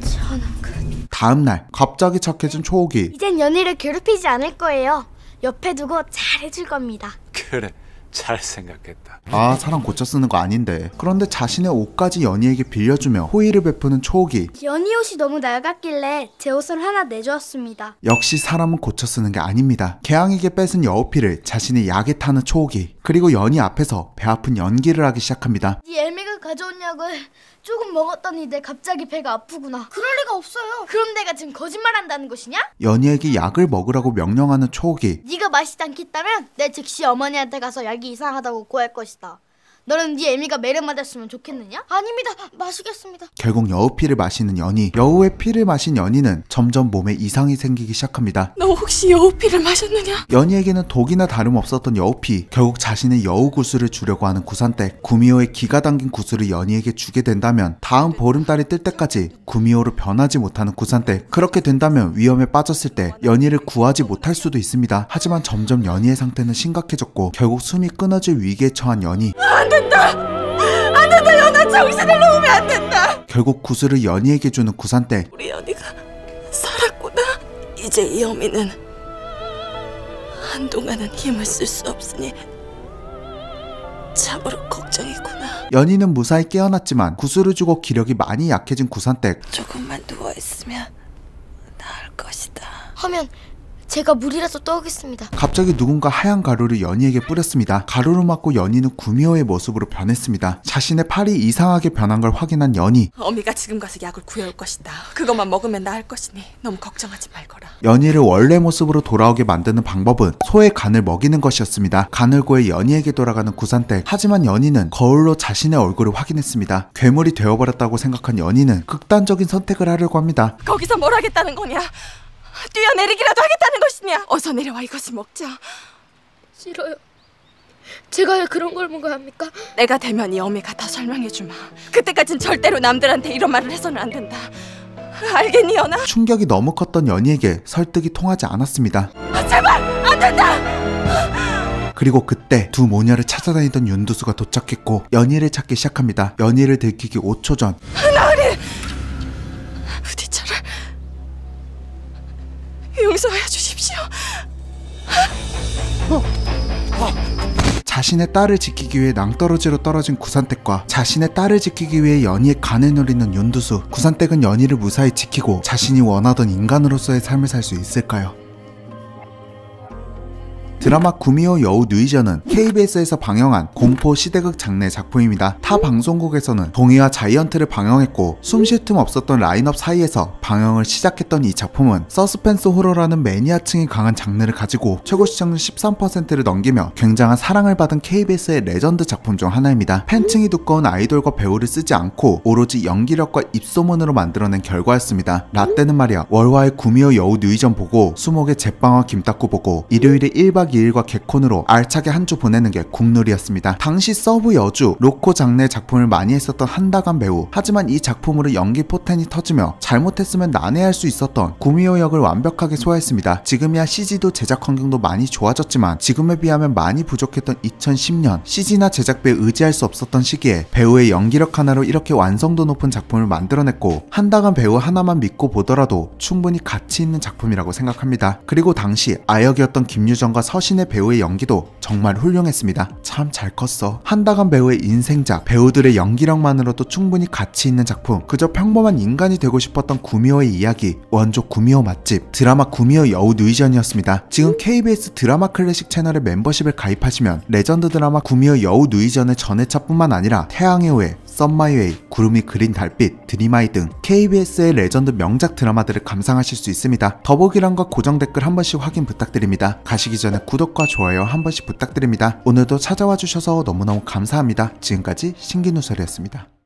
저는 다음날 갑자기 착해진 초옥이. 이젠 연희를 괴롭히지 않을 거예요. 옆에 두고 잘해줄 겁니다. 그래, 잘 생각했다. 아, 사람 고쳐 쓰는 거 아닌데. 그런데 자신의 옷까지 연희에게 빌려주며 호의를 베푸는 초옥이. 연희 옷이 너무 낡았길래 제 옷을 하나 내주었습니다. 역시 사람은 고쳐 쓰는 게 아닙니다. 개양에게 뺏은 여우피를 자신의 약에 타는 초옥이. 그리고 연희 앞에서 배 아픈 연기를 하기 시작합니다. 네 엘미가 가져온 약을 조금 먹었더니 내 갑자기 배가 아프구나. 그럴 리가 없어요. 그럼 내가 지금 거짓말한다는 것이냐? 연희에게 약을 먹으라고 명령하는 초옥이. 네가 마시지 않겠다면 내 즉시 어머니한테 가서 약이 이상하다고 고할 것이다. 너는 네 애미가 매를 맞았으면 좋겠느냐? 아닙니다. 마시겠습니다. 결국 여우피를 마시는 연희. 여우의 피를 마신 연희는 점점 몸에 이상이 생기기 시작합니다. 너 혹시 여우피를 마셨느냐? 연희에게는 독이나 다름없었던 여우피. 결국 자신의 여우 구슬을 주려고 하는 구산댁. 구미호의 기가 담긴 구슬을 연희에게 주게 된다면 다음 보름달이 뜰 때까지 구미호로 변하지 못하는 구산댁. 그렇게 된다면 위험에 빠졌을 때 연희를 구하지 못할 수도 있습니다. 하지만 점점 연희의 상태는 심각해졌고 결국 숨이 끊어질 위기에 처한 연희. 안 된다! 안 된다! 연아 정신을 놓으면 안 된다! 결국 구슬을 연희에게 주는 구산댁. 우리 연희가 살았구나. 이제 이 어미는 한동안은 힘을 쓸 수 없으니 참으로 걱정이구나. 연희는 무사히 깨어났지만 구슬을 주고 기력이 많이 약해진 구산댁. 조금만 누워있으면 나을 것이다. 하면 제가 물이라도 떠오겠습니다. 갑자기 누군가 하얀 가루를 연희에게 뿌렸습니다. 가루를 맞고 연희는 구미호의 모습으로 변했습니다. 자신의 팔이 이상하게 변한 걸 확인한 연희. 어미가 지금 가서 약을 구해올 것이다. 그것만 먹으면 나을 것이니 너무 걱정하지 말거라. 연희를 원래 모습으로 돌아오게 만드는 방법은 소의 간을 먹이는 것이었습니다. 간을 구해 연희에게 돌아가는 구산댁. 하지만 연희는 거울로 자신의 얼굴을 확인했습니다. 괴물이 되어버렸다고 생각한 연희는 극단적인 선택을 하려고 합니다. 거기서 뭘 하겠다는 거냐? 뛰어내리기라도 하겠다는 것이냐? 어서 내려와 이것을 먹자. 싫어요. 제가 왜 그런 걸 먹어야 합니까? 내가 되면 이 어미가 다 설명해주마. 그때까진 절대로 남들한테 이런 말을 해서는 안 된다. 알겠니 연아? 충격이 너무 컸던 연희에게 설득이 통하지 않았습니다. 제발 안 된다! 그리고 그때 두 모녀를 찾아다니던 윤두수가 도착했고 연희를 찾기 시작합니다. 연희를 들키기 5초 전. 나으리! 부디차를 용서해 주십시오. 자신의 딸을 지키기 위해 낭떠러지로 떨어진 구산댁과 자신의 딸을 지키기 위해 연희의 간을 노리는 윤두수. 구산댁은 연희를 무사히 지키고 자신이 원하던 인간으로서의 삶을 살 수 있을까요? 드라마 구미호 여우 누이전은 KBS에서 방영한 공포 시대극 장르 작품입니다. 타 방송국에서는 동의와 자이언트를 방영했고 숨 쉴 틈 없었던 라인업 사이에서 방영을 시작했던 이 작품은 서스펜스 호러라는 매니아층이 강한 장르를 가지고 최고 시청률 13%를 넘기며 굉장한 사랑을 받은 KBS의 레전드 작품 중 하나입니다. 팬층이 두꺼운 아이돌과 배우를 쓰지 않고 오로지 연기력과 입소문으로 만들어낸 결과였습니다. 라떼는 말이야 월화의 구미호 여우 누이전 보고 수목의 제빵와 김닦고 보고 일요일에 1박 1박 2일과 개콘으로 알차게 한 주 보내는 게 국룰이었습니다. 당시 서브 여주, 로코 장르의 작품을 많이 했었던 한다간 배우. 하지만 이 작품으로 연기 포텐이 터지며 잘못했으면 난해할 수 있었던 구미호 역을 완벽하게 소화했습니다. 지금이야 CG도 제작 환경도 많이 좋아졌지만 지금에 비하면 많이 부족했던 2010년, CG나 제작비에 의지할 수 없었던 시기에 배우의 연기력 하나로 이렇게 완성도 높은 작품을 만들어냈고, 한다간 배우 하나만 믿고 보더라도 충분히 가치 있는 작품이라고 생각합니다. 그리고 당시 아역이었던 김유정과 서신의 배우의 연기도 정말 훌륭했습니다. 참 잘 컸어. 한다간 배우의 인생작, 배우들의 연기력만으로도 충분히 가치 있는 작품, 그저 평범한 인간이 되고 싶었던 구미호의 이야기, 원조 구미호 맛집, 드라마 구미호 여우 누이전이었습니다. 지금 KBS 드라마 클래식 채널의 멤버십을 가입하시면 레전드 드라마 구미호 여우 누이전의 전회차뿐만 아니라 태양의 후예, 썸마이웨이, 구름이 그린 달빛, 드림아이 등 KBS의 레전드 명작 드라마들을 감상하실 수 있습니다. 더보기란과 고정 댓글 한 번씩 확인 부탁드립니다. 가시기 전에 구독과 좋아요 한 번씩 부탁드립니다. 오늘도 찾아와 주셔서 너무너무 감사합니다. 지금까지 신기누설이었습니다.